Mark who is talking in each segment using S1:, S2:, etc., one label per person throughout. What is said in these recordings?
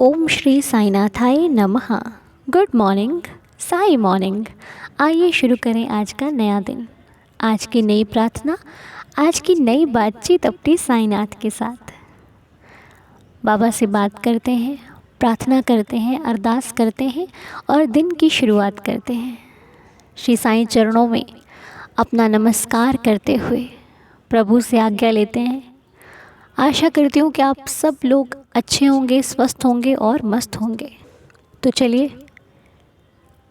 S1: ओम श्री साईनाथाय नमः। Good morning, Sai morning. आइए शुरू करें आज का नया दिन, आज की नई प्रार्थना, आज की नई बातचीत अपने साईनाथ के साथ। बाबा से बात करते हैं, प्रार्थना करते हैं, अरदास करते हैं और दिन की शुरुआत करते हैं। श्री साईं चरणों में अपना नमस्कार करते हुए प्रभु से आज्ञा लेते हैं। आशा करती हूँ कि आप सब लोग अच्छे होंगे, स्वस्थ होंगे और मस्त होंगे। तो चलिए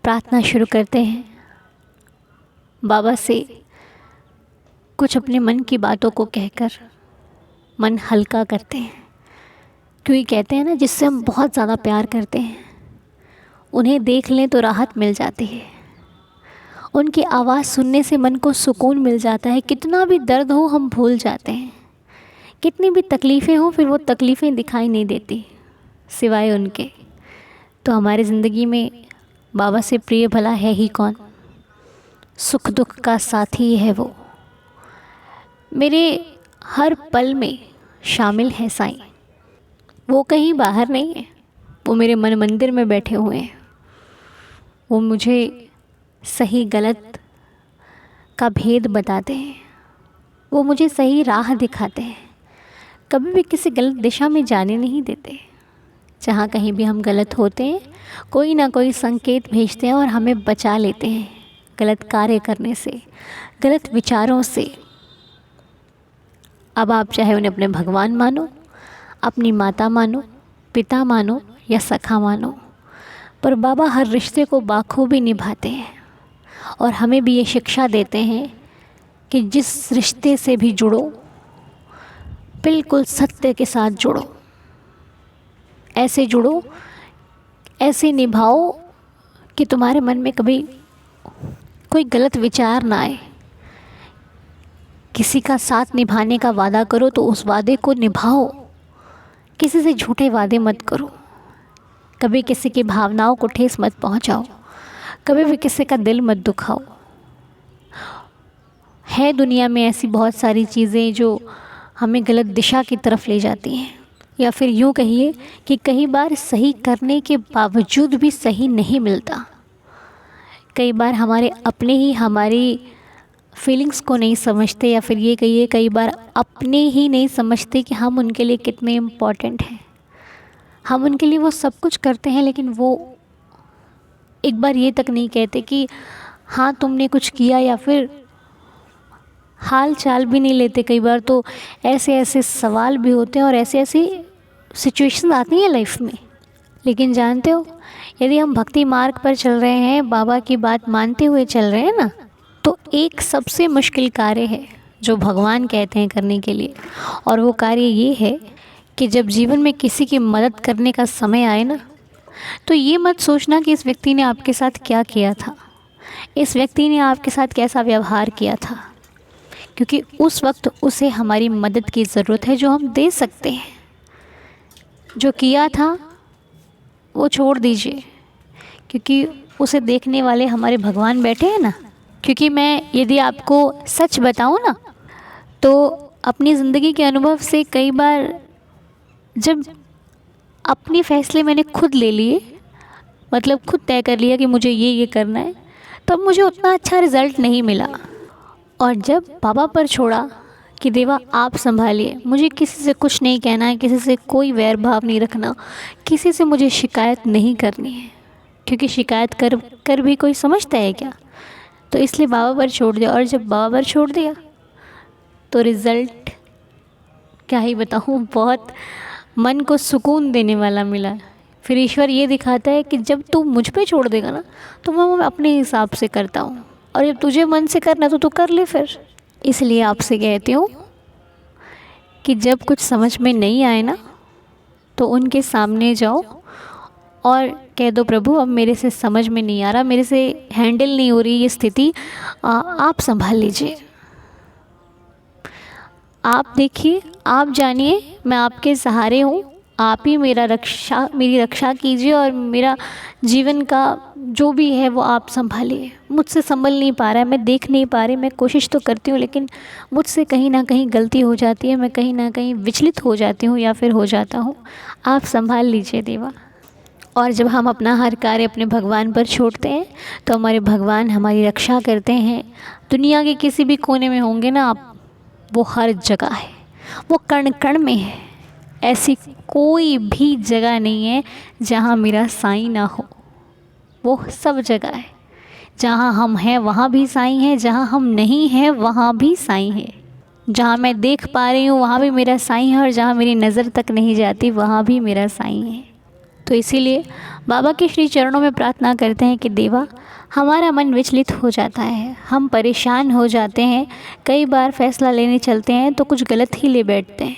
S1: प्रार्थना शुरू करते हैं। बाबा से कुछ अपने मन की बातों को कहकर मन हल्का करते हैं, क्योंकि कहते हैं ना, जिससे हम बहुत ज़्यादा प्यार करते हैं उन्हें देख लें तो राहत मिल जाती है। उनकी आवाज़ सुनने से मन को सुकून मिल जाता है। कितना भी दर्द हो हम भूल जाते हैं, कितनी भी तकलीफ़ें हों फिर वो तकलीफ़ें दिखाई नहीं देती सिवाय उनके। तो हमारी ज़िंदगी में बाबा से प्रिय भला है ही कौन। सुख दुख का साथी है वो, मेरे हर पल में शामिल है साईं। वो कहीं बाहर नहीं है, वो मेरे मन मंदिर में बैठे हुए हैं। वो मुझे सही गलत का भेद बताते हैं, वो मुझे सही राह दिखाते हैं, कभी भी किसी गलत दिशा में जाने नहीं देते। जहाँ कहीं भी हम गलत होते हैं कोई ना कोई संकेत भेजते हैं और हमें बचा लेते हैं गलत कार्य करने से, गलत विचारों से। अब आप चाहे उन्हें अपने भगवान मानो, अपनी माता मानो, पिता मानो या सखा मानो, पर बाबा हर रिश्ते को बाखूबी निभाते हैं और हमें भी ये शिक्षा देते हैं कि जिस रिश्ते से भी जुड़ो बिल्कुल सत्य के साथ जुड़ो, ऐसे जुड़ो, ऐसे निभाओ कि तुम्हारे मन में कभी कोई गलत विचार ना आए। किसी का साथ निभाने का वादा करो तो उस वादे को निभाओ, किसी से झूठे वादे मत करो, कभी किसी की भावनाओं को ठेस मत पहुंचाओ, कभी भी किसी का दिल मत दुखाओ। है दुनिया में ऐसी बहुत सारी चीज़ें जो हमें गलत दिशा की तरफ ले जाती हैं, या फिर यूँ कहिए कि कई बार सही करने के बावजूद भी सही नहीं मिलता। कई बार हमारे अपने ही हमारी फीलिंग्स को नहीं समझते, या फिर ये कहिए कई बार अपने ही नहीं समझते कि हम उनके लिए कितने इम्पोर्टेंट हैं। हम उनके लिए वो सब कुछ करते हैं, लेकिन वो एक बार ये तक नहीं कहते कि हाँ तुमने कुछ किया, या फिर हाल चाल भी नहीं लेते। कई बार तो ऐसे ऐसे सवाल भी होते हैं और ऐसे ऐसी सिचुएशन आती हैं लाइफ में। लेकिन जानते हो, यदि हम भक्ति मार्ग पर चल रहे हैं, बाबा की बात मानते हुए चल रहे हैं ना, तो एक सबसे मुश्किल कार्य है जो भगवान कहते हैं करने के लिए, और वो कार्य ये है कि जब जीवन में किसी की मदद करने का समय आए ना, तो ये मत सोचना कि इस व्यक्ति ने आपके साथ क्या किया था, इस व्यक्ति ने आपके साथ कैसा व्यवहार किया था, क्योंकि उस वक्त उसे हमारी मदद की ज़रूरत है जो हम दे सकते हैं। जो किया था वो छोड़ दीजिए, क्योंकि उसे देखने वाले हमारे भगवान बैठे हैं ना। क्योंकि मैं यदि आपको सच बताऊं ना, तो अपनी ज़िंदगी के अनुभव से कई बार जब अपने फ़ैसले मैंने खुद ले लिए, मतलब खुद तय कर लिया कि मुझे ये करना है, तब मुझे उतना अच्छा रिज़ल्ट नहीं मिला। और जब बाबा पर छोड़ा कि देवा आप संभालिए, मुझे किसी से कुछ नहीं कहना है, किसी से कोई वैर भाव नहीं रखना, किसी से मुझे शिकायत नहीं करनी है, क्योंकि शिकायत कर भी कोई समझता है क्या। तो इसलिए बाबा पर छोड़ दिया, और जब बाबा पर छोड़ दिया तो रिज़ल्ट क्या ही बताऊँ, बहुत मन को सुकून देने वाला मिला। फिर ईश्वर ये दिखाता है कि जब तू मुझ पे छोड़ देगा ना, तो मैं अपने हिसाब से करता हूँ, और जब तुझे मन से करना तो तू कर ले फिर। इसलिए आपसे कहती हूँ कि जब कुछ समझ में नहीं आए ना, तो उनके सामने जाओ और कह दो, प्रभु अब मेरे से समझ में नहीं आ रहा, मेरे से हैंडल नहीं हो रही ये स्थिति, आप संभाल लीजिए, आप देखिए, आप जानिए, मैं आपके सहारे हूँ, आप ही मेरी रक्षा कीजिए, और मेरा जीवन का जो भी है वो आप संभालिए। मुझसे संभल नहीं पा रहा है, मैं देख नहीं पा रही, मैं कोशिश तो करती हूँ लेकिन मुझसे कहीं ना कहीं गलती हो जाती है, मैं कहीं ना कहीं विचलित हो जाती हूँ या फिर हो जाता हूँ। आप संभाल लीजिए देवा। और जब हम अपना हर कार्य अपने भगवान पर छोड़ते हैं तो हमारे भगवान हमारी रक्षा करते हैं। दुनिया के किसी भी कोने में होंगे ना आप, वो हर जगह है, वो कण कण में है। ऐसी कोई भी जगह नहीं है जहाँ मेरा साईं ना हो, वो सब जगह है। जहाँ हम हैं वहाँ भी साईं है, जहाँ हम नहीं हैं वहाँ भी साईं है। जहाँ मैं देख पा रही हूँ वहाँ भी मेरा साईं है, और जहाँ मेरी नज़र तक नहीं जाती वहाँ भी मेरा साईं है। तो इसीलिए बाबा के श्री चरणों में प्रार्थना करते हैं कि देवा, हमारा मन विचलित हो जाता है, हम परेशान हो जाते हैं, कई बार फैसला लेने चलते हैं तो कुछ गलत ही ले बैठते हैं।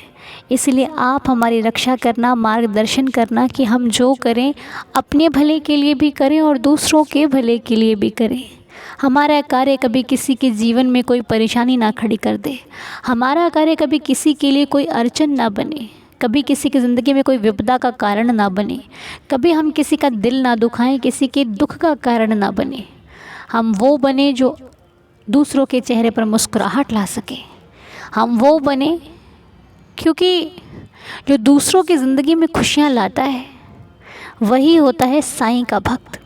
S1: इसलिए आप हमारी रक्षा करना, मार्गदर्शन करना कि हम जो करें अपने भले के लिए भी करें और दूसरों के भले के लिए भी करें। हमारा कार्य कभी किसी के जीवन में कोई परेशानी ना खड़ी कर दे, हमारा कार्य कभी किसी के लिए कोई अड़चन ना बने, कभी किसी की ज़िंदगी में कोई विपदा का कारण ना बने, कभी हम किसी का दिल ना दुखाएं, किसी के दुख का कारण ना बने। हम वो बने जो दूसरों के चेहरे पर मुस्कुराहट ला सके। हम वो बने क्योंकि जो दूसरों की ज़िंदगी में खुशियाँ लाता है वही होता है साईं का भक्त।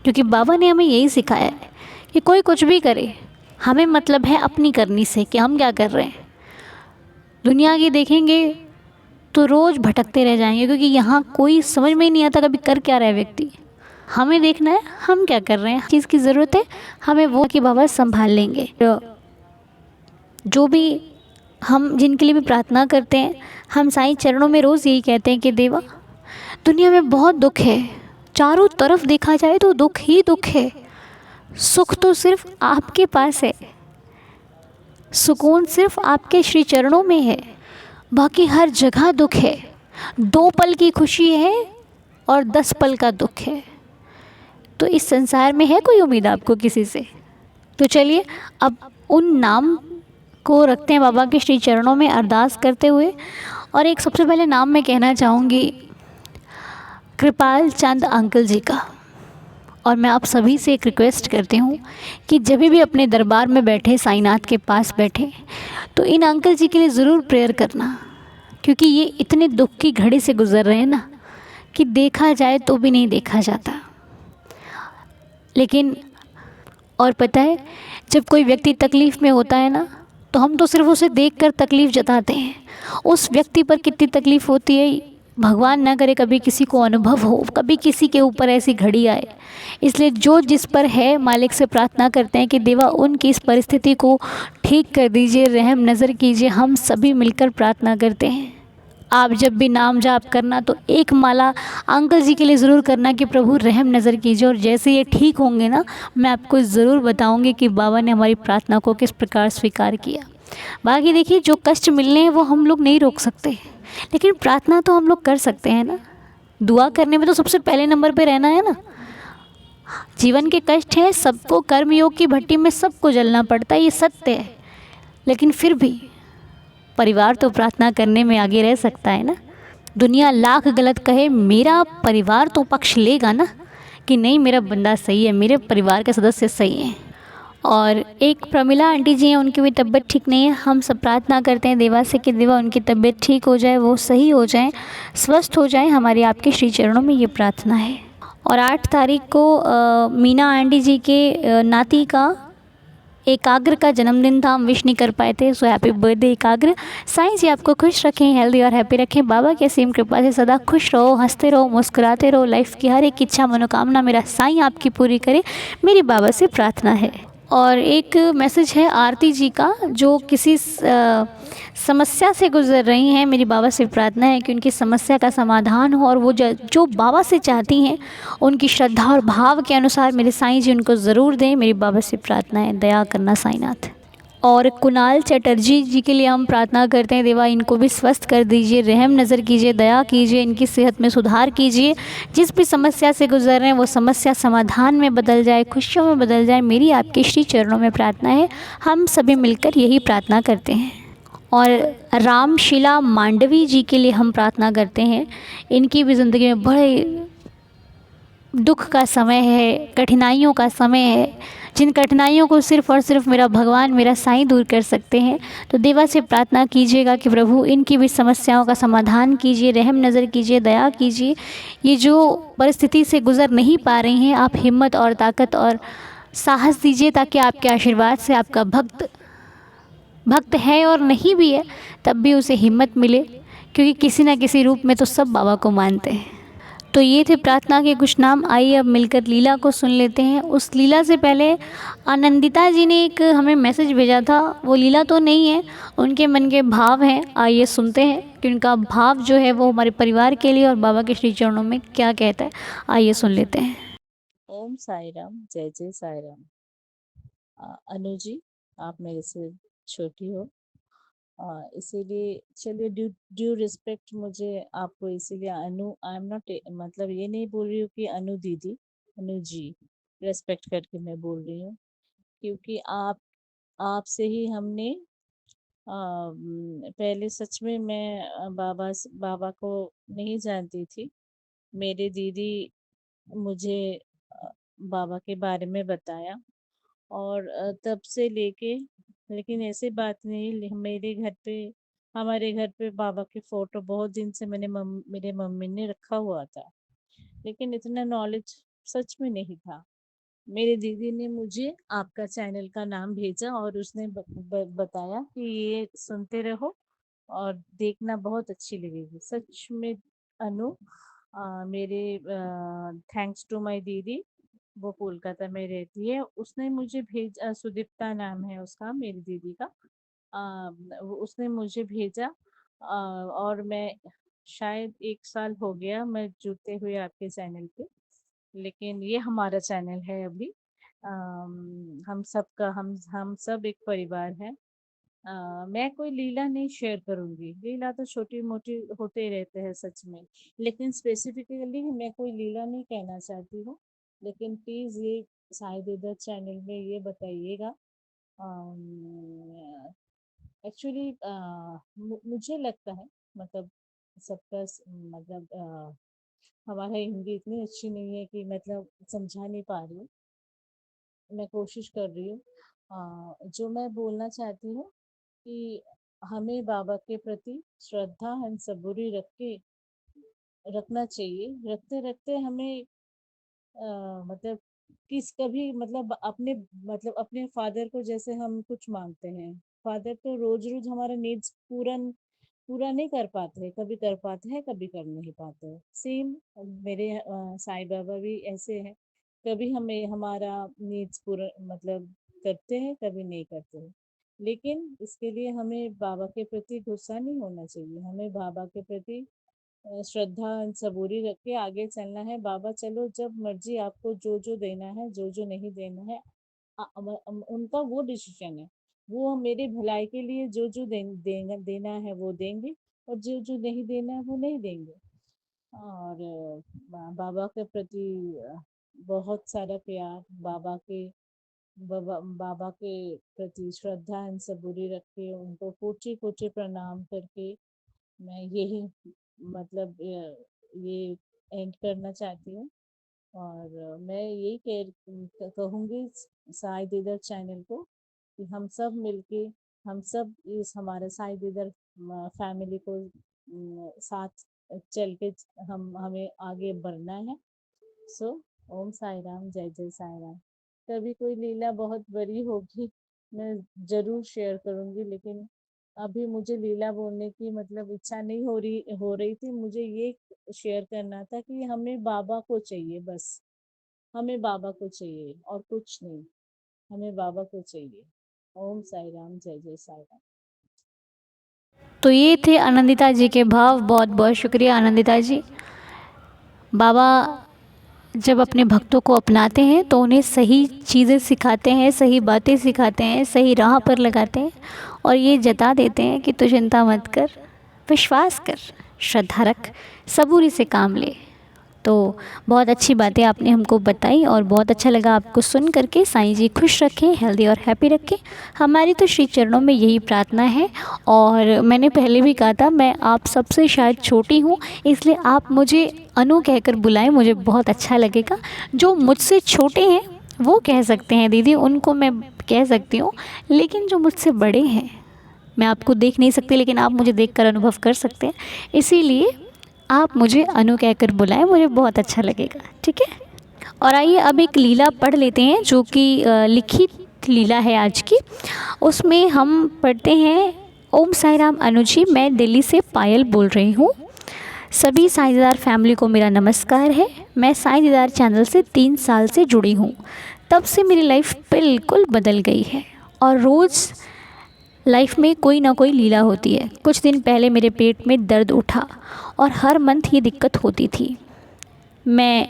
S1: क्योंकि बाबा ने हमें यही सिखाया है कि कोई कुछ भी करे, हमें मतलब है अपनी करनी से कि हम क्या कर रहे हैं। दुनिया की देखेंगे तो रोज़ भटकते रह जाएंगे, क्योंकि यहाँ कोई समझ में ही नहीं आता कभी कर क्या रहा है व्यक्ति। हमें देखना है हम क्या कर रहे हैं, चीज़ की ज़रूरत है हमें वो कि बाबा संभाल लेंगे। जो भी हम जिनके लिए भी प्रार्थना करते हैं, हम साईं चरणों में रोज़ यही कहते हैं कि देवा, दुनिया में बहुत दुख है, चारों तरफ देखा जाए तो दुख ही दुख है। सुख तो सिर्फ आपके पास है, सुकून सिर्फ आपके श्री चरणों में है, बाकी हर जगह दुख है। 2 पल की खुशी है और 10 पल का दुख है। तो इस संसार में है कोई उम्मीद आपको किसी से? तो चलिए अब उन नाम को रखते हैं बाबा के श्री चरणों में अरदास करते हुए। और एक सबसे पहले नाम मैं कहना चाहूँगी कृपाल चंद अंकल जी का। और मैं आप सभी से एक रिक्वेस्ट करती हूँ कि जब भी अपने दरबार में बैठे, साईनाथ के पास बैठे, तो इन अंकल जी के लिए ज़रूर प्रेयर करना। क्योंकि ये इतने दुख की घड़ी से गुज़र रहे हैं ना कि देखा जाए तो भी नहीं देखा जाता। लेकिन और पता है, जब कोई व्यक्ति तकलीफ़ में होता है ना तो हम तो सिर्फ उसे देखकर तकलीफ़ जताते हैं। उस व्यक्ति पर कितनी तकलीफ़ होती है भगवान ना करे कभी किसी को अनुभव हो, कभी किसी के ऊपर ऐसी घड़ी आए। इसलिए जो जिस पर है मालिक से प्रार्थना करते हैं कि देवा उनकी इस परिस्थिति को ठीक कर दीजिए, रहम नज़र कीजिए। हम सभी मिलकर प्रार्थना करते हैं। आप जब भी नाम जाप करना तो एक माला अंकल जी के लिए ज़रूर करना कि प्रभु रहम नज़र कीजिए। और जैसे ये ठीक होंगे ना, मैं आपको ज़रूर बताऊंगी कि बाबा ने हमारी प्रार्थना को किस प्रकार स्वीकार किया। बाकी देखिए, जो कष्ट मिलने हैं वो हम लोग नहीं रोक सकते, लेकिन प्रार्थना तो हम लोग कर सकते हैं ना। दुआ करने में तो सबसे पहले नंबर पे रहना है ना। जीवन के कष्ट है, सबको कर्मयोग की भट्टी में सबको जलना पड़ता है, ये सत्य है। लेकिन फिर भी परिवार तो प्रार्थना करने में आगे रह सकता है ना। दुनिया लाख गलत कहे, मेरा परिवार तो पक्ष लेगा ना कि नहीं मेरा बंदा सही है, मेरे परिवार के सदस्य सही हैं। और एक प्रमिला आंटी जी हैं, उनकी भी तबीयत ठीक नहीं है। हम सब प्रार्थना करते हैं देवा से कि देवा उनकी तबीयत ठीक हो जाए, वो सही हो जाए, स्वस्थ हो जाए। हमारी आपके श्री चरणों में ये प्रार्थना है। और 8 तारीख को मीना आंटी जी के नाती का एकाग्र का जन्मदिन था, हम विश नहीं कर पाए थे। सो हैप्पी बर्थडे एकाग्र। साईं जी आपको खुश रखें, हेल्दी और हैप्पी रखें। बाबा की असीम कृपा से सदा खुश रहो, हंसते रहो, मुस्कुराते रहो। लाइफ की हर एक इच्छा मनोकामना मेरा साईं आपकी पूरी करे, मेरी बाबा से प्रार्थना है। और एक मैसेज है आरती जी का, जो किसी समस्या से गुजर रही हैं। मेरी बाबा से प्रार्थना है कि उनकी समस्या का समाधान हो, और वो जो बाबा से चाहती हैं उनकी श्रद्धा और भाव के अनुसार मेरे साईं जी उनको ज़रूर दें। मेरी बाबा से प्रार्थना है, दया करना साईनाथ। और कुणाल चटर्जी जी के लिए हम प्रार्थना करते हैं, देवा इनको भी स्वस्थ कर दीजिए, रहम नज़र कीजिए, दया कीजिए, इनकी सेहत में सुधार कीजिए। जिस भी समस्या से गुजर रहे हैं वो समस्या समाधान में बदल जाए, खुशियों में बदल जाए। मेरी आपके श्री चरणों में प्रार्थना है, हम सभी मिलकर यही प्रार्थना करते हैं। और रामशिला मांडवी जी के लिए हम प्रार्थना करते हैं। इनकी भी ज़िंदगी में बड़े दुख का समय है, कठिनाइयों का समय है। जिन कठिनाइयों को सिर्फ़ और सिर्फ मेरा भगवान, मेरा साईं दूर कर सकते हैं। तो देवा से प्रार्थना कीजिएगा कि प्रभु इनकी भी समस्याओं का समाधान कीजिए, रहम नज़र कीजिए, दया कीजिए। ये जो परिस्थिति से गुज़र नहीं पा रही हैं, आप हिम्मत और ताकत और साहस दीजिए, ताकि आपके आशीर्वाद से आपका भक्त है और नहीं भी है तब भी उसे हिम्मत मिले, क्योंकि किसी न किसी रूप में तो सब बाबा को मानते हैं। तो ये थे प्रार्थना के कुछ नाम। आइए अब मिलकर लीला को सुन लेते हैं। उस लीला से पहले आनंदिता जी ने एक हमें मैसेज भेजा था, वो लीला तो नहीं है, उनके मन के भाव हैं। आइए सुनते हैं कि उनका भाव जो है वो हमारे परिवार के लिए और बाबा के श्री चरणों में क्या कहता है। आइए सुन लेते हैं।
S2: ओम साई राम, जय जय साई राम। अनु जी, आप मेरे से छोटी हो, इसीलिए चलिए ड्यू रिस्पेक्ट मुझे आपको इसीलिए अनु, आई एम नॉट, मतलब ये नहीं बोल रही हूँ कि अनु दीदी, अनु जी रेस्पेक्ट करके मैं बोल रही हूँ, क्योंकि आपसे ही हमने पहले सच में मैं बाबा को नहीं जानती थी। मेरे दीदी मुझे बाबा के बारे में बताया, और तब से लेके, लेकिन ऐसी बात नहीं, हमारे घर पे बाबा की फोटो बहुत दिन से मेरे मम्मी ने रखा हुआ था, लेकिन इतना नॉलेज सच में नहीं था। मेरी दीदी ने मुझे आपका चैनल का नाम भेजा और उसने बताया कि ये सुनते रहो और देखना, बहुत अच्छी लगेगी। सच में अनु, मेरे थैंक्स टू माय दीदी, वो कोलकाता में रहती है, उसने मुझे सुदीप्ता नाम है उसका, मेरी दीदी का। उसने मुझे भेजा, और मैं शायद 1 साल हो गया मैं जुड़ते हुए आपके चैनल पे, लेकिन ये हमारा चैनल है अभी। हम सबका, हम सब एक परिवार है। मैं कोई लीला नहीं शेयर करूंगी, लीला तो छोटी मोटी होते ही रहते हैं सच में, लेकिन स्पेसिफिकली मैं कोई लीला नहीं कहना चाहती हूँ। लेकिन प्लीज ये शायद इधर चैनल में ये बताइएगा। एक्चुअली मुझे लगता है, मतलब सबका मतलब हमारा हिंदी इतनी अच्छी नहीं है कि मतलब समझा नहीं पा रही हूँ, मैं कोशिश कर रही हूँ। जो मैं बोलना चाहती हूँ कि हमें बाबा के प्रति श्रद्धा एंड सबूरी रखना चाहिए। रखते रखते हमें मतलब कभी मतलब अपने फादर को जैसे हम कुछ मांगते हैं, फादर तो रोज रोज हमारा नीड्स पूरा नहीं कर पाते हैं, कभी कर पाते हैं कभी कर नहीं पाते हैं। सेम मेरे साईं बाबा भी ऐसे हैं, कभी हमें हमारा नीड्स पूरा मतलब करते हैं, कभी नहीं करते हैं। लेकिन इसके लिए हमें बाबा के प्रति गुस्सा नहीं होना चाहिए, हमें बाबा के प्रति श्रद्धा सबूरी रख के आगे चलना है। बाबा चलो जब मर्जी आपको जो जो देना है, जो जो नहीं देना है, उनका वो डिसीजन है। वो मेरे भलाई के लिए जो जो देना है वो देंगे, और जो जो नहीं देना है वो नहीं देंगे। और बाबा के प्रति बहुत सारा प्यार, बाबा के प्रति श्रद्धा एंड सबूरी रख के उनको कोटि कोटि प्रणाम करके मैं यही मतलब ये एंड करना चाहती हूँ। और मैं यही कहूँगी साई दीदर चैनल को कि हम सब मिलके, हम सब इस हमारे साई दीदर फैमिली को साथ चल के हमें आगे बढ़ना है। सो ओम साई राम, जय जय साई राम। कभी कोई लीला बहुत बड़ी होगी मैं जरूर शेयर करूंगी, लेकिन अभी मुझे लीला बोलने की मतलब इच्छा नहीं हो रही थी। मुझे ये शेयर करना था कि हमें बाबा को चाहिए, बस हमें बाबा को चाहिए और कुछ नहीं, हमें बाबा को चाहिए। ओम साई राम, जय जय साई राम।
S1: तो ये थे आनंदिता जी के भाव। बहुत बहुत शुक्रिया आनंदिता जी। बाबा जब अपने भक्तों को अपनाते हैं तो उन्हें सही चीज़ें सिखाते हैं, सही बातें सिखाते हैं, सही राह पर लगाते हैं और ये जता देते हैं कि तू चिंता मत कर, विश्वास कर, श्रद्धा रख, सबूरी से काम ले। तो बहुत अच्छी बातें आपने हमको बताई और बहुत अच्छा लगा आपको सुन करके। साईं जी खुश रखें, हेल्दी और हैप्पी रखें, हमारी तो श्री चरणों में यही प्रार्थना है। और मैंने पहले भी कहा था, मैं आप सबसे शायद छोटी हूँ, इसलिए आप मुझे अनु कहकर बुलाएं, मुझे बहुत अच्छा लगेगा। जो मुझसे छोटे हैं वो कह सकते हैं दीदी, उनको मैं कह सकती हूँ, लेकिन जो मुझसे बड़े हैं, मैं आपको देख नहीं सकती लेकिन आप मुझे देखकर अनुभव कर सकते हैं, इसीलिए आप मुझे अनु कहकर बुलाएं, मुझे बहुत अच्छा लगेगा, ठीक है। और आइए अब एक लीला पढ़ लेते हैं जो कि लिखित लीला है आज की। उसमें हम पढ़ते हैं, ओम साई राम अनु जी, मैं दिल्ली से पायल बोल रही हूँ। सभी साईं दीदार फैमिली को मेरा नमस्कार है। मैं साईं दीदार चैनल से 3 साल से जुड़ी हूँ। तब से मेरी लाइफ बिल्कुल बदल गई है और रोज़ लाइफ में कोई ना कोई लीला होती है। कुछ दिन पहले मेरे पेट में दर्द उठा और हर मंथ ये दिक्कत होती थी। मैं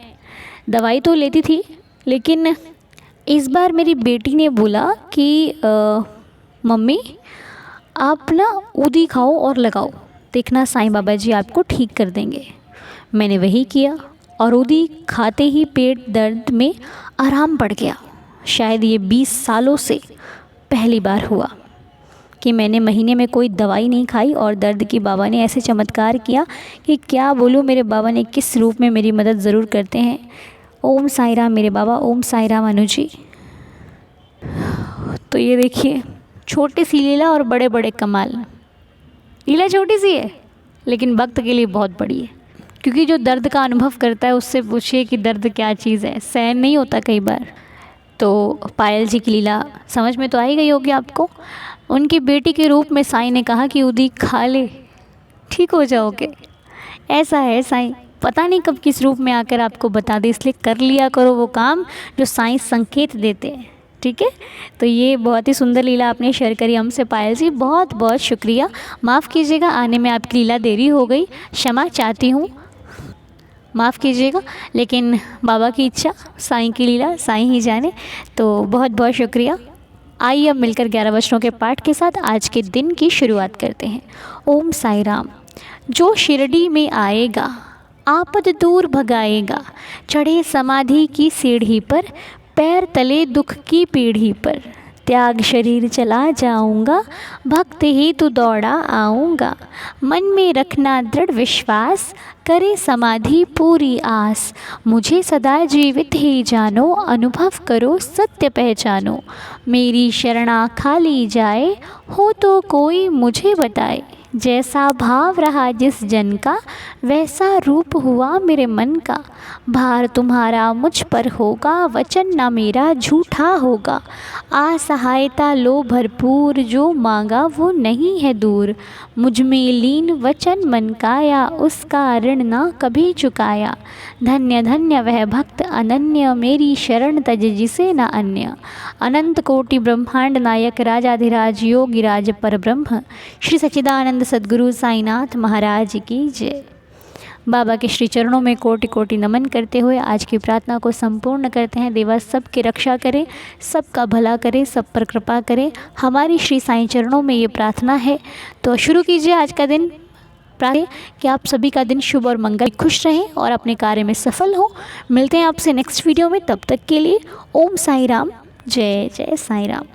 S1: दवाई तो लेती थी, लेकिन इस बार मेरी बेटी ने बोला कि मम्मी आप ना ऊदी खाओ और लगाओ, देखना साईं बाबा जी आपको ठीक कर देंगे। मैंने वही किया और ऊदी खाते ही पेट दर्द में आराम पड़ गया। शायद ये 20 सालों से पहली बार हुआ कि मैंने महीने में कोई दवाई नहीं खाई और दर्द की बाबा ने ऐसे चमत्कार किया कि क्या बोलूँ, मेरे बाबा ने किस रूप में मेरी मदद ज़रूर करते हैं। ओम साई राम मेरे बाबा, ओम साई राम अनु जी। तो ये देखिए, छोटी सी लीला और बड़े बड़े कमाल। लीला छोटी सी है लेकिन वक्त के लिए बहुत बड़ी है, क्योंकि जो दर्द का अनुभव करता है उससे पूछिए कि दर्द क्या चीज़ है, सहन नहीं होता कई बार। तो पायल जी की लीला समझ में तो आ ही गई होगी आपको। उनकी बेटी के रूप में साईं ने कहा कि उदी खा ले, ठीक हो जाओगे। ऐसा है साईं, पता नहीं कब किस रूप में आकर आपको बता दे, इसलिए कर लिया करो वो काम जो साईं संकेत देते हैं, ठीक है। तो ये बहुत ही सुंदर लीला आपने शेयर करी हमसे पायल जी, बहुत बहुत शुक्रिया। माफ़ कीजिएगा आने में आपकी लीला देरी हो गई, क्षमा चाहती हूँ, माफ़ कीजिएगा। लेकिन बाबा की इच्छा, साईं की लीला साईं ही जाने। तो बहुत बहुत शुक्रिया। आइए अब मिलकर 11 वचनों के पाठ के साथ आज के दिन की शुरुआत करते हैं। ओम साई राम। जो शिरडी में आएगा आपद दूर भगाएगा, चढ़े समाधि की सीढ़ी पर, पैर तले दुख की पीढ़ी पर, त्याग शरीर चला जाऊंगा, भक्त ही तू दौड़ा आऊँगा, मन में रखना दृढ़ विश्वास, करे समाधि पूरी आस, मुझे सदा जीवित ही जानो, अनुभव करो सत्य पहचानो, मेरी शरणा खाली जाए, हो तो कोई मुझे बताए, जैसा भाव रहा जिस जन का, वैसा रूप हुआ मेरे मन का, भार तुम्हारा मुझ पर होगा, वचन ना मेरा झूठा होगा, असहायता लो भरपूर, जो मांगा वो नहीं है दूर, मुझ में लीन वचन मन काया, उसका ऋण ना कभी चुकाया, धन्य धन्य वह भक्त अनन्य, मेरी शरण तज जिसे न अन्य, अनंत कोटि ब्रह्मांड नायक राजाधिराज योगिराज पर ब्रह्म, श्री सच्चिदानंद सद्गुरु साईनाथ महाराज की जय। बाबा के श्री चरणों में कोटि कोटि नमन करते हुए आज की प्रार्थना को संपूर्ण करते हैं। देवा सबकी रक्षा करे, सबका भला करे, सब पर कृपा करे, हमारी श्री साईं चरणों में ये प्रार्थना है। तो शुरू कीजिए आज का दिन, प्रार्थना कि आप सभी का दिन शुभ और मंगल, खुश रहें और अपने कार्य में सफल हो। मिलते हैं आपसे नेक्स्ट वीडियो में, तब तक के लिए ओम साई राम, जय जय साई राम।